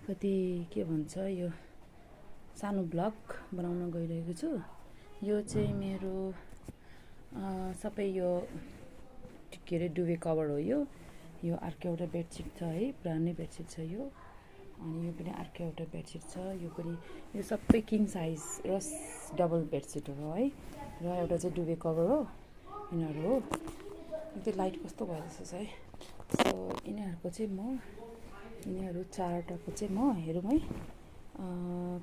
कति के भन्छ यो सानो ब्लग बनाउन गइरहेको छु। यो चाहिँ मेरो सबै यो के अरे डुबे कभर हो। यो अर्को एउटा बेडसिट छ है, पुरानै बेडसिट छ यो। अनि यो पनि अर्को एउटा बेडसिट छ। यो सबै किङ साइज र डबल बेडसिटहरू हो है। र एउटा चाहिँ डुबे कभर हो, यिनीहरू हो। त्यो लाइट कस्तो भइरहेछ है। सो यिनीहरू चारवटाको चाहिँ म हेरौँ है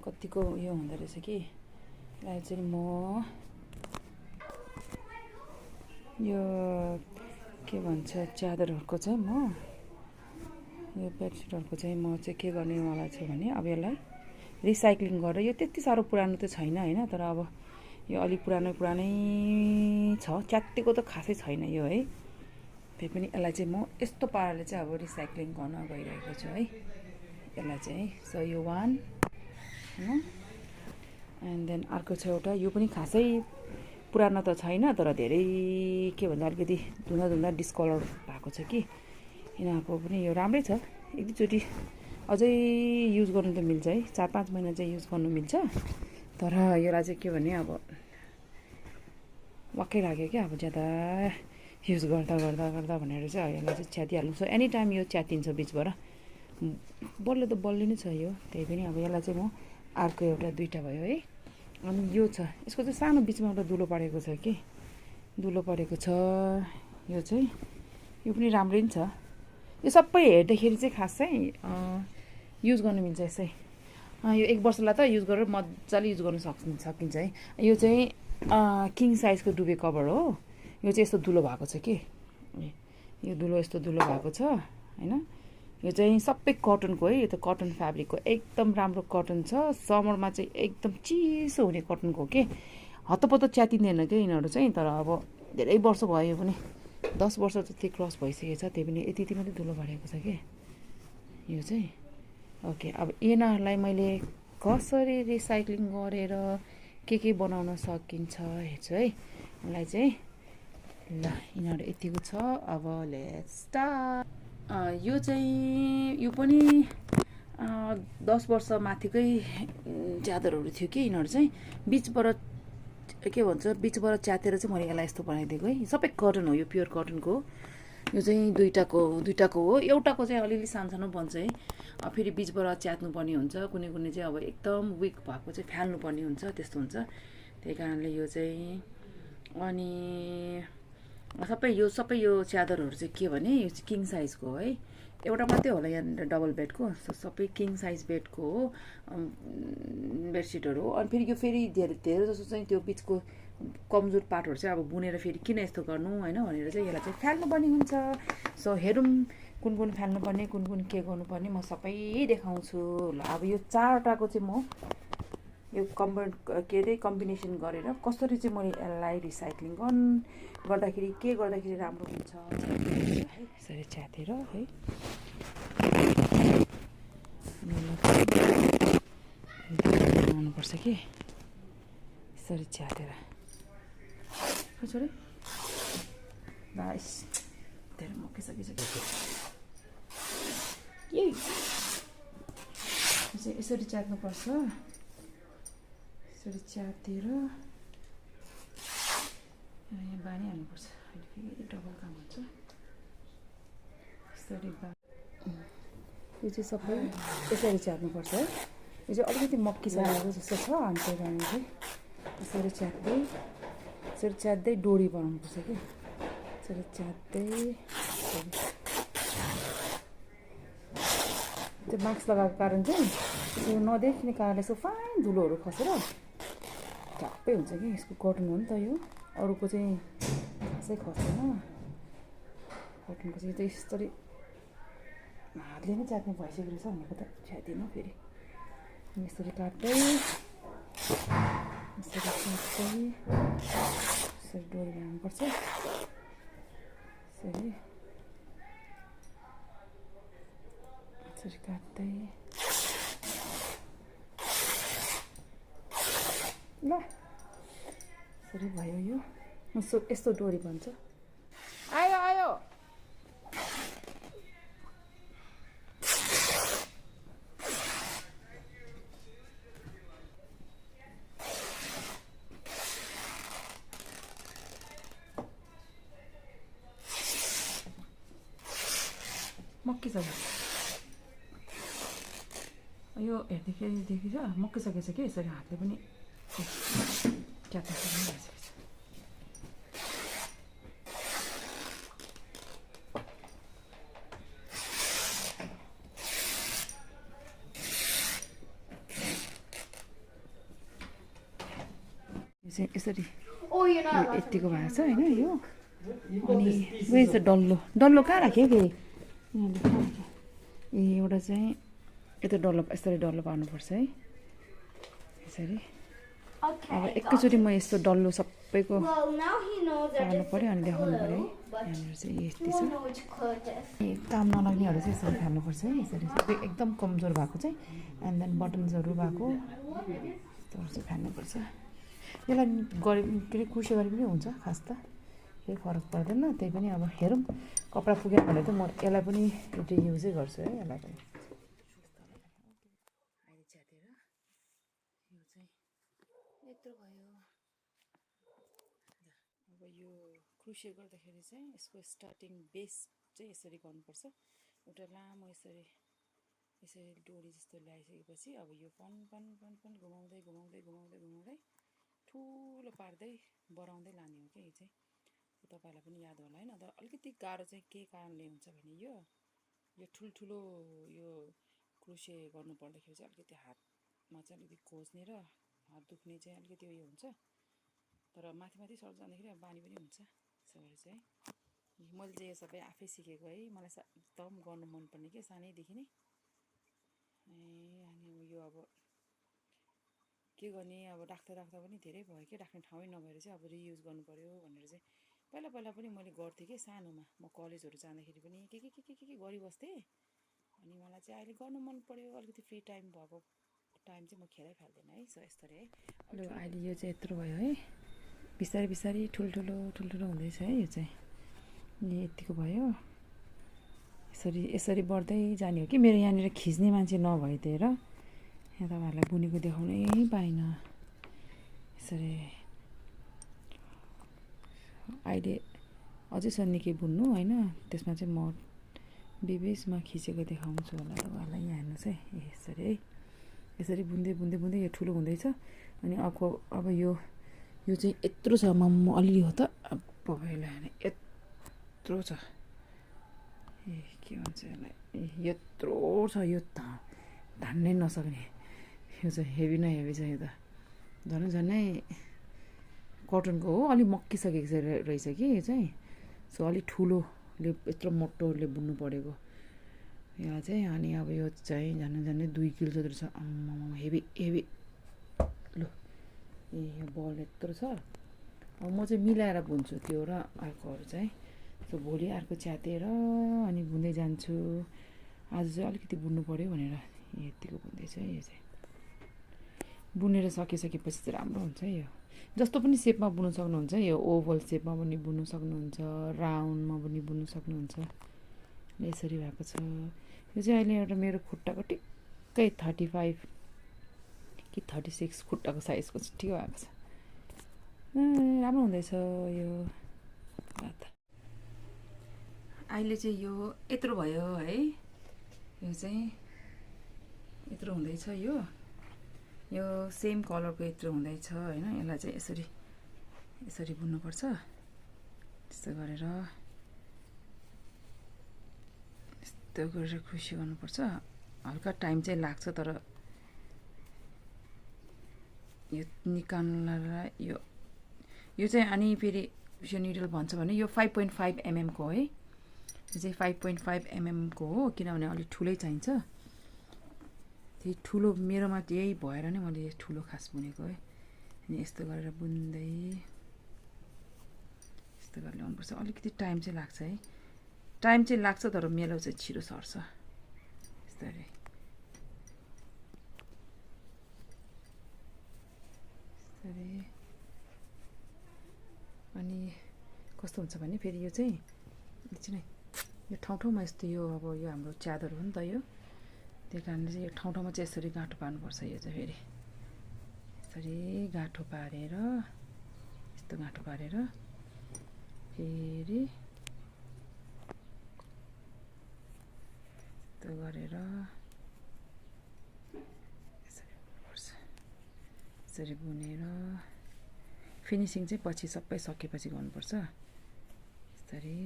कतिको यो हुँदो रहेछ कि। यसलाई चाहिँ म यो के भन्छ च्यादरहरूको चाहिँ यो बेडसिटहरूको चाहिँ म चाहिँ के गर्नेवाला छु भने अब यसलाई रिसाइक्लिङ गरेर, यो त्यति साह्रो पुरानो त छैन होइन, तर अब यो अलिक पुरानै छ, च्यात्तिएको त खासै छैन यो है। त्यही पनि यसलाई चाहिँ म यस्तो पाराले चाहिँ अब रिसाइक्लिङ गर्न गइरहेको छु है यसलाई चाहिँ है। सो यो वान होइन, एन्ड देन अर्को छ एउटा, यो पनि खासै पुरानो त छैन, तर धेरै के भन्छ अलिकति धुँदा डिस्कलर भएको छ कि। यिनीहरूको पनि यो राम्रै छ, एक दुईचोटि अझै युज गर्नु त मिल्छ है, 4-5 महिना चाहिँ युज गर्नु मिल्छ। तर यसलाई चाहिँ के भने अब वाक्कै लाग्यो क्या, अब ज्यादा युज गर्दा भनेर चाहिँ यसलाई चाहिँ च्यातिहाल्नु। सो एनी टाइम यो च्यातिन्छ बिचबाट, बल्ल त बल्ली नै छ यो। त्यही पनि अब यसलाई चाहिँ म अर्को एउटा दुईवटा भयो है। अनि यो छ, यसको चाहिँ सानो बिचमा एउटा दुलो परेको छ कि, दुलो परेको छ। यो चाहिँ यो पनि राम्रै नि छ। यो सबै हेर्दाखेरि चाहिँ खासै युज गर्नु मिल्छ यसै। यो 1 वर्षलाई त युज गरेर मजाले युज गर्न सकिन्छ है। यो चाहिँ किङ साइजको डुबे कभर हो। यो चाहिँ यस्तो दुलो भएको छ कि, यो यस्तो दुलो भएको छ होइन। यो चाहिँ सबै कटनको है, यो त कटन फ्याब्रिकको एकदम राम्रो कटन छ। समरमा चाहिँ एकदम चिसो हुने कटनको हो कि, हतपत च्यातिँदैन क्या यिनीहरू चाहिँ। तर अब धेरै वर्ष भयो, यो पनि 10 वर्ष जति क्रस भइसकेको छ। त्यही पनि यति मात्रै धुलो भरेको छ कि यो चाहिँ। ओके, अब यिनीहरूलाई मैले कसरी रिसाइक्लिङ गरेर के बनाउन सकिन्छ हेर्छु है यसलाई चाहिँ। ल यिनीहरू यतिको छ। अब लेट्स स्टार्ट। यो पनि 10 वर्ष माथिकै च्यादरहरू थियो कि यिनीहरू चाहिँ। बिचबाट च्यातेर चाहिँ मैले यसलाई यस्तो बनाइदिएको है। सबै कटन हो, यो प्योर कटनको हो। यो चाहिँ दुईटाको हो। एउटाको चाहिँ अलिअलि सानो बन्छ है, फेरि बिचबाट च्यात्नुपर्ने हुन्छ। कुनै चाहिँ अब एकदम विक भएको चाहिँ फाल्नुपर्ने हुन्छ, त्यस्तो हुन्छ। त्यही कारणले यो चाहिँ अनि सबै यो च्यादरहरू चाहिँ के भने यो चाहिँ किङ साइजको हो है। एउटा मात्रै होला यहाँनिर डबल बेडको, सबै किङ साइज बेडको हो बेडसिटहरू हो। अनि फेरि धेरै जस्तो चाहिँ त्यो बिचको कमजोर पार्टहरू चाहिँ अब बुनेर फेरि किन यस्तो गर्नु होइन भनेर चाहिँ यसलाई चाहिँ फाल्नुपर्ने हुन्छ। सो हेरौँ कुन फाल्नुपर्ने, कुन के गर्नुपर्ने म सबै देखाउँछु। ल अब यो चारवटाको चाहिँ म यो कम्बिनेसन गरेर कसरी चाहिँ मैले यसलाई रिसाइक्लिङ गर्दाखेरि राम्रो हुन्छ है। यसरी च्यातेर है बनाउनुपर्छ कि, यसरी च्यातेर छोडे बाइस धेरै मकिसकिसक्यो। यसरी च्यात्नुपर्छ, यसरी च्यातेर यहाँ बानिहाल्नुपर्छ। अहिले फेरि डबल काम हुन्छ। यो चाहिँ सबै यसरी च्यात्नुपर्छ है। यो चाहिँ अलिकति मक्किसकेको जस्तो छ, अनि त्यही कारण चाहिँ यसरी च्यात्दै डोरी बनाउनुपर्छ कि, यसरी च्यात्दै। त्यो मास्क लगाएको कारण चाहिँ यो नदेखिने कारणले यसो फाइन धुलोहरू खसेर झ्याप्पै हुन्छ कि। यसको कटन हो नि त यो, अरूको चाहिँ खासै खस्दैन। कटनको चाहिँ यो यसरी हातले नै च्यात्ने भइसकेको रहेछ भनेको त च्यातिनँ फेरि। यसरी काट्दै यसरी डोरी बनाउनुपर्छ। यसरी काट्दै ल यसरी भयो। यो यस्तो डोरी बन्छ। आयो मक्किसक्यो यो हेर्दाखेरि देखिन्छ मक्किसकेछ कि यसरी हातले पनि च्यात्न सक्ने भइसकेछ यसरी यतिको भएको छ होइन यो अनि उयो चाहिँ डल्लो डल्लो कहाँ राख्यो कि ए एउटा चाहिँ यता डल्लो यसरी डल्लो पार्नुपर्छ है यसरी अब एकैचोटि म यस्तो डल्लो सबैको पार्नु पऱ्यो अनि देखाउनु पऱ्यो है यहाँनिर चाहिँ यति छ काम नलाग्नेहरू चाहिँ यसरी फाल्नुपर्छ है यसरी सबै एकदम कमजोर भएको चाहिँ एन्ड देन बटन्सहरू भएको यस्तोहरू चाहिँ फाल्नुपर्छ यसलाई गरे के अरे कुर्सी गरे पनि हुन्छ खास त केही फरक पर्दैन त्यही पनि अब हेरौँ कपडा पुग्यो भने त म यसलाई पनि एउटा युजै गर्छु है यसलाई पनि अहिले च्यातेर यो चाहिँ यत्रो भयो अब यो क्रुसे गर्दाखेरि चाहिँ यसको स्टार्टिङ बेस चाहिँ यसरी गर्नुपर्छ एउटा लामो यसरी यसरी डोरी जस्तो ल्याइसकेपछि अब यो पन पन पन पन घुमाउँदै घुमाउँदै घुमाउँदै घुमाउँदै ठुलो पार्दै बढाउँदै लाने हो क्या यो चाहिँ तपाईँहरूलाई पनि याद होला होइन तर अलिकति गाह्रो चाहिँ के कारणले हुन्छ भने यो ठुल्ठुलो यो क्रुसे गर्नु पर्दाखेरि चाहिँ अलिकति हातमा चाहिँ अलिकति खोज्ने र हात दुख्ने चाहिँ अलिकति उयो हुन्छ तर माथि माथि सर्ट जाँदाखेरि अब बानी पनि हुन्छ यसो गरी चाहिँ मैले चाहिँ यो सबै आफै सिकेको है मलाई एकदम गर्नु मनपर्ने के सानैदेखि नै अनि यो अब के गर्ने अब राख्दा राख्दा पनि धेरै भयो कि राख्ने ठाउँै नभएर चाहिँ अब रियुज गर्नु पऱ्यो भनेर चाहिँ पहिला पहिला पनि मैले गर्थेँ कि सानोमा म कलेजहरू जाँदाखेरि पनि के गरिबस्थेँ अनि मलाई चाहिँ अहिले गर्नु मन पऱ्यो अलिकति फ्री टाइम भएको टाइम चाहिँ म खेरै फाल्दैन है सो यस्तरी है ल अहिले यो चाहिँ यत्रो भयो है बिस्तारै बिस्तारै ठुल्ठुलो हुँदैछ है यो चाहिँ यतिको भयो यसरी यसरी बढ्दै जाने हो कि मेरो यहाँनिर खिच्ने मान्छे नभइदिएर यहाँ तपाईँहरूलाई बुनेको देखाउनै पाइनँ यसरी अहिले अझै छ निकै बुन्नु होइन त्यसमा चाहिँ म बिबिचमा खिचेको देखाउँछु होला तपाईँहरूलाई यहाँ हेर्नुहोस् है यसरी है यसरी बुन्दै बुन्दै बुन्दै यो ठुलो हुँदैछ अनि अब यो चाहिँ यत्रो छ म अलिअलि हो त अब यसलाई यत्रो छ ए के भन्छ यसलाई यत्रो छ यो धान्नै नसक्ने यो चाहिँ हेभी न हेभी छ यो त झन्नै कटनको हो अलिक मक्किसकेको रहेछ कि यो चाहिँ सो अलिक ठुलोले यत्रो मोटोले बुन्नु परेको यहाँ चाहिँ अनि अब यो चाहिँ झन्नै 2 किलो जत्रो छ हेभी हेभी लु ए यो बल यत्रो छ अब म चाहिँ मिलाएर बुन्छु त्यो र अर्कोहरू चाहिँ सो भोलि अर्को च्यातेर अनि बुन्दै जान्छु आज चाहिँ अलिकति बुन्नु पऱ्यो भनेर यतिको बुन्दैछ है यो चाहिँ बुनेर सकिसकेपछि चाहिँ राम्रो हुन्छ यो जस्तो पनि सेपमा बुन्नु सक्नुहुन्छ यो ओभल सेपमा पनि बुन्नु सक्नुहुन्छ राउन्डमा पनि बुन्नु सक्नुहुन्छ यसरी भएको छ यो चाहिँ अहिले एउटा मेरो खुट्टाको टिक्कै 35 कि 36 खुट्टाको साइजको ठिक भएको छ राम्रो हुँदैछ यो अहिले चाहिँ यो यत्रो भयो है यो चाहिँ यत्रो हुँदैछ यो सेम कलरको यत्रो हुँदैछ होइन यसलाई चाहिँ यसरी बुन्नुपर्छ त्यस्तो गरेर यस्तो गरेर खुसी गर्नुपर्छ हल्का टाइम चाहिँ लाग्छ तर यो निकाल्नलाई यो चाहिँ अनि फेरि यो निडल भन्छ भने यो 5.5 mm को है यो चाहिँ 5.5 mm को हो किनभने अलिक ठुलै चाहिन्छ त्यही ठुलो मेरोमा त्यही भएर नै मैले ठुलो खास बुनेको है अनि यस्तो गरेर बुन्दै यस्तो गरेर ल्याउनुपर्छ अलिकति टाइम चाहिँ लाग्छ है टाइम चाहिँ लाग्छ तर मेलो चाहिँ छिटो सर्छ यस्तरी अनि कस्तो हुन्छ भने फेरि यो चाहिँ एकछिन यो ठाउँमा यस्तो यो अब यो हाम्रो च्यादर हो नि त यो त्यही कारणले चाहिँ यो ठाउँमा चाहिँ यसरी गाँठो पार्नुपर्छ यो चाहिँ फेरि यसरी गाँठो पारेर यस्तो गाँठो पारेर फेरि यसरी बुनेर फिनिसिङ चाहिँ पछि सबै सकेपछि गर्नुपर्छ यसरी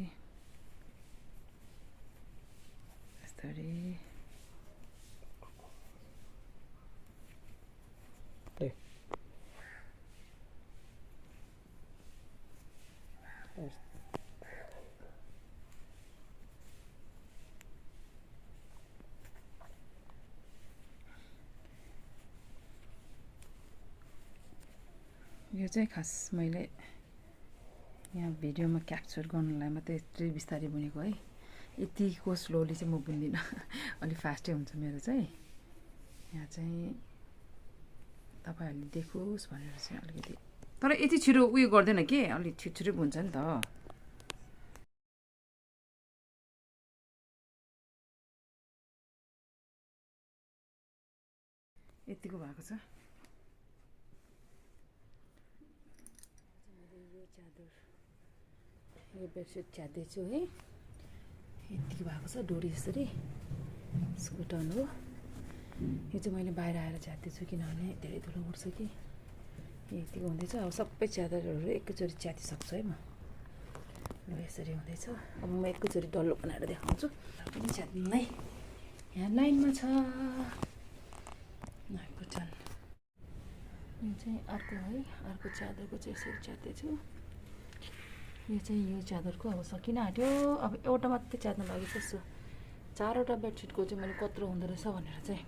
यसरी यो चाहिँ खास मैले यहाँ भिडियोमा क्याप्चर गर्नलाई मात्रै यत्रै बिस्तारै बुनेको है यतिको स्लोली चाहिँ म बुन्दिनँ अलि फास्टै हुन्छ मेरो चाहिँ यहाँ चाहिँ तपाईँहरूले देखोस् भनेर चाहिँ अलिकति तर यति छिटो उयो गर्दैन के अलिक छिटो बुन्छ नि त यतिको भएको छ यो बेडसिट च्यात्दैछु है यतिको भएको छ डोरी यसरी स्कुटन हो यो चाहिँ मैले बाहिर आएर च्यात्दैछु किनभने धेरै धुलो उठ्छ कि यतिको हुँदैछ अब सबै च्यादरहरू एकैचोटि च्यातिसक्छु है म ल यसरी हुँदैछ अब म एकैचोटि डल्लो बनाएर देखाउँछु पनि च्यात्नै यहाँ लाइनमा छ कुचन यो चाहिँ अर्को है अर्को च्यादरको चाहिँ यसरी च्यात्दैछु यो चाहिँ यो च्यादरको अब सकिन आँट्यो अब एउटा मात्रै च्यात्न लागि जस्तो 4वटा बेडसिटको चाहिँ मैले कत्रो हुँदो रहेछ भनेर चाहिँ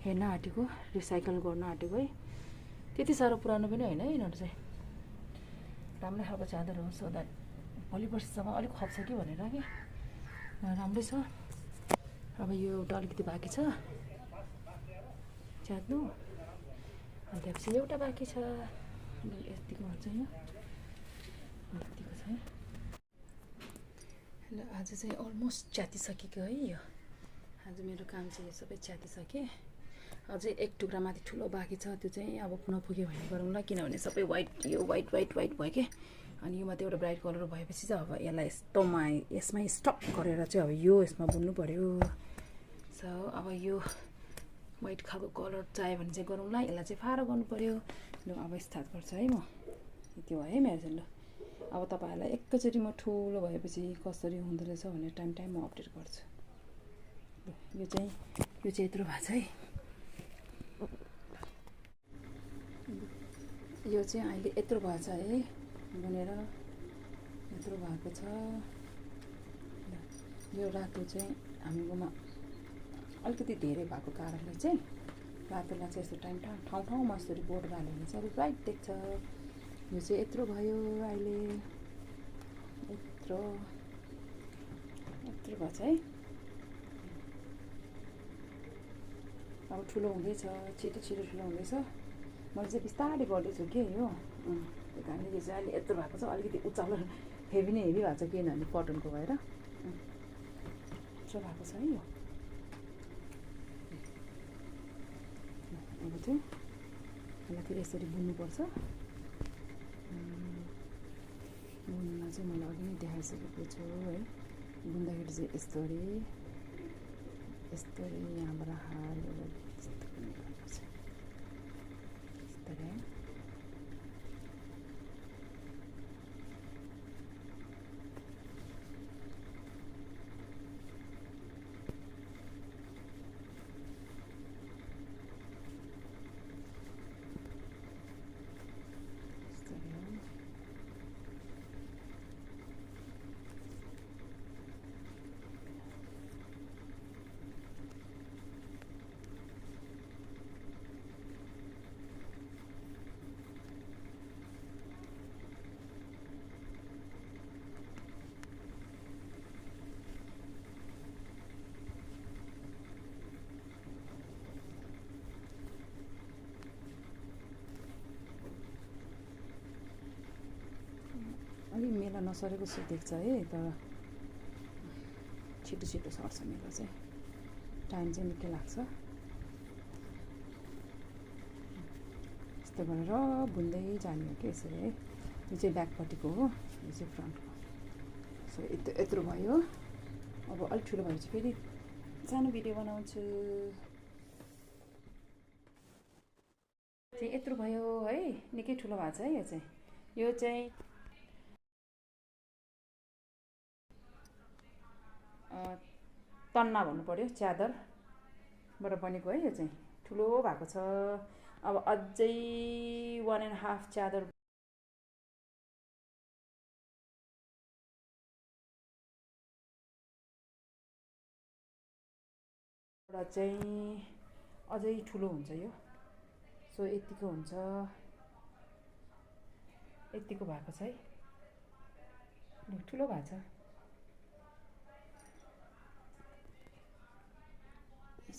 हेर्न आँटेको रिसाइकल गर्न आँटेको है त्यति साह्रो पुरानो पनि होइन है यिनीहरू चाहिँ राम्रै खालको च्यादर हो सो द्याट भोलि पर्सिसम्म अलिक खप्छ कि भनेर कि राम्रै छ अब यो एउटा अलिकति बाँकी छ च्यात्नु अनि त्यसपछि एउटा बाँकी छ यतिको हुन्छ यो यतिको छ ल आज चाहिँ अलमोस्ट च्यातिसकेको है यो आज मेरो काम चाहिँ यो सबै च्यातिसकेँ अझै एक टुक्रा माथि ठुलो बाँकी छ त्यो चाहिँ अब नपुग्यो भने गरौँला किनभने सबै वाइट यो वाइट भयो के अनि यो माथि एउटा ब्राइट कलर भएपछि चाहिँ अब यसलाई यस्तोमा यसमै स्टप गरेर चाहिँ अब यो यसमा बुन्नु पऱ्यो सो अब यो वाइट खालको कलर चाहियो भने चाहिँ गरौँला यसलाई चाहिँ फारो गर्नु पऱ्यो ल अब स्टार्ट गर्छु है म त्यो भयो है मेरो चाहिँ ल अब तपाईँहरूलाई एकैचोटि म ठुलो भएपछि कसरी हुँदो रहेछ भनेर टाइम म अपडेट गर्छु यो चाहिँ यत्रो भएको छ है यो चाहिँ अहिले यत्रो भएको छ है बुनेर यत्रो भएको छ यो रातो चाहिँ हामीकोमा अलिकति धेरै भएको कारणले चाहिँ रातोलाई चाहिँ यस्तो ठाउँमा यसरी बोर्ड हाल्यो भने चाहिँ अलिक ब्राइट देख्छ यो चाहिँ यत्रो भयो अहिले यत्रो भएको छ है अब ठुलो हुँदैछ छिटो ठुलो हुँदैछ मैले चाहिँ बिस्तारै गर्दैछु के यो त्यही कारणले यो चाहिँ अहिले यत्रो भएको छ अलिकति उचालो हेभी नै हेभी भएको छ किनभने कटनको भएर यत्रो भएको छ है यो अब चाहिँ यसलाई फेरि यसरी बुन्नुपर्छ बुन्न चाहिँ मैले अघि नै देखाइसकेको छु है बुन्दाखेरि चाहिँ यस्तरी यहाँबाट हालेर यस्तो गर्नुपर्छ यस्तरी अलिक मेला नसरेको जस्तो देख्छ है तर छिटो सर्छ मेला चाहिँ टाइम चाहिँ निकै लाग्छ यस्तो गरेर बुन्दै जाने हो कि यसरी है यो चाहिँ ब्याकपट्टिको हो यो चाहिँ फ्रन्टको सो यत्रो भयो अब अलिक ठुलो भएपछि फेरि सानो भिडियो बनाउँछु चाहिँ यत्रो भयो है, निकै ठुलो भएको छ है यो चाहिँ। यो चाहिँ तन्ना भन्नु पर्यो, च्यादरबाट बनेको है। यो चाहिँ ठुलो भएको छ। अब अझै 1.5 च्यादर चाहिँ अझै ठुलो हुन्छ यो। सो यतिको हुन्छ, यतिको भएको छ है, ठुलो भएको छ।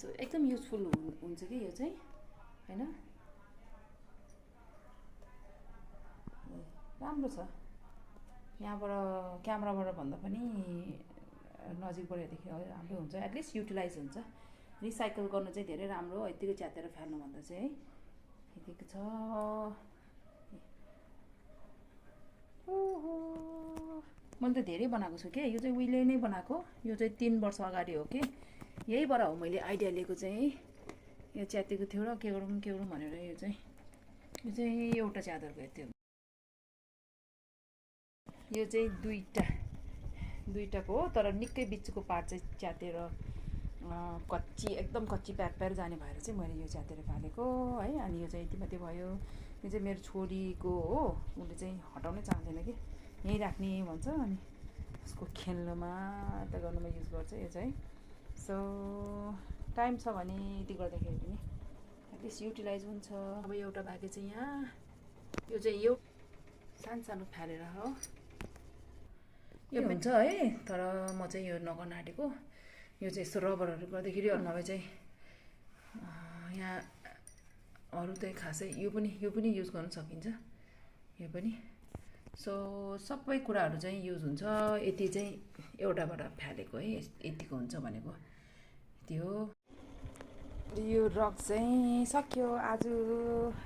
सो एकदम युजफुल हुन्छ कि यो चाहिँ हैन, राम्रो छ। यहाँबाट क्यामेराबाट भन्दा पनि नजिकबाट हेर्दाखेरि राम्रो हुन्छ, एटलिस्ट युटिलाइज हुन्छ। रिसाइकल गर्नु चाहिँ धेरै राम्रो, यतिको च्यातेर फाल्नुभन्दा चाहिँ है। यतिको छ। ओहो, मैले त धेरै बनाएको छु क्या। यो चाहिँ उहिले नै बनाएको, यो चाहिँ 3 वर्ष अगाडि हो कि। यहीबाट हो मैले आइडिया लिएको चाहिँ। यो च्यातेको थियो र के गरौँ भनेर यो चाहिँ एउटा च्यादरको थियो। यो चाहिँ दुईटाको हो, तर निकै बिचको पार्ट चाहिँ च्यातेर कच्ची, एकदम कच्ची प्यार जाने भएर चाहिँ मैले यो च्यातेर फालेको है। अनि यो चाहिँ यति मात्रै भयो। यो चाहिँ मेरो छोरीको हो, उसले चाहिँ हटाउनै चाहँदैन कि, यहीँ राख्ने भन्छ। अनि उसको खेल्नुमा यता गर्नुमा युज गर्छ यो चाहिँ। सो टाइम छ भने यति गर्दाखेरि पनि एटलिस्ट युटिलाइज हुन्छ। अब एउटा भागे चाहिँ यहाँ, यो चाहिँ यो सानो फालेर हो यो हुन्छ है। तर म चाहिँ यो नगर्न आँटेको। यो चाहिँ यस्तो रबरहरू गर्दाखेरि, नभए चाहिँ यहाँ अरू चाहिँ खासै यो पनि युज गर्न सकिन्छ, यो पनि। सो सबै कुराहरू चाहिँ युज हुन्छ। यति चाहिँ एउटाबाट फालेको है, यतिको हुन्छ भनेको यति हो। यो रक चाहिँ सक्यो आज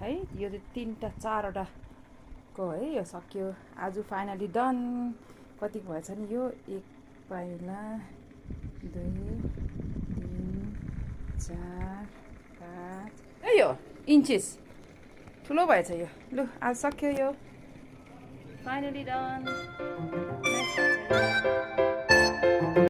है। यो चाहिँ 3-4वटाको है, यो सक्यो आज फाइनली डन। कतिको भएछ नि यो, 1 पाइला 2 3 4 5 यो इन्चेस ठुलो भएछ यो। लु आज सक्यो यो, फाइनली डन।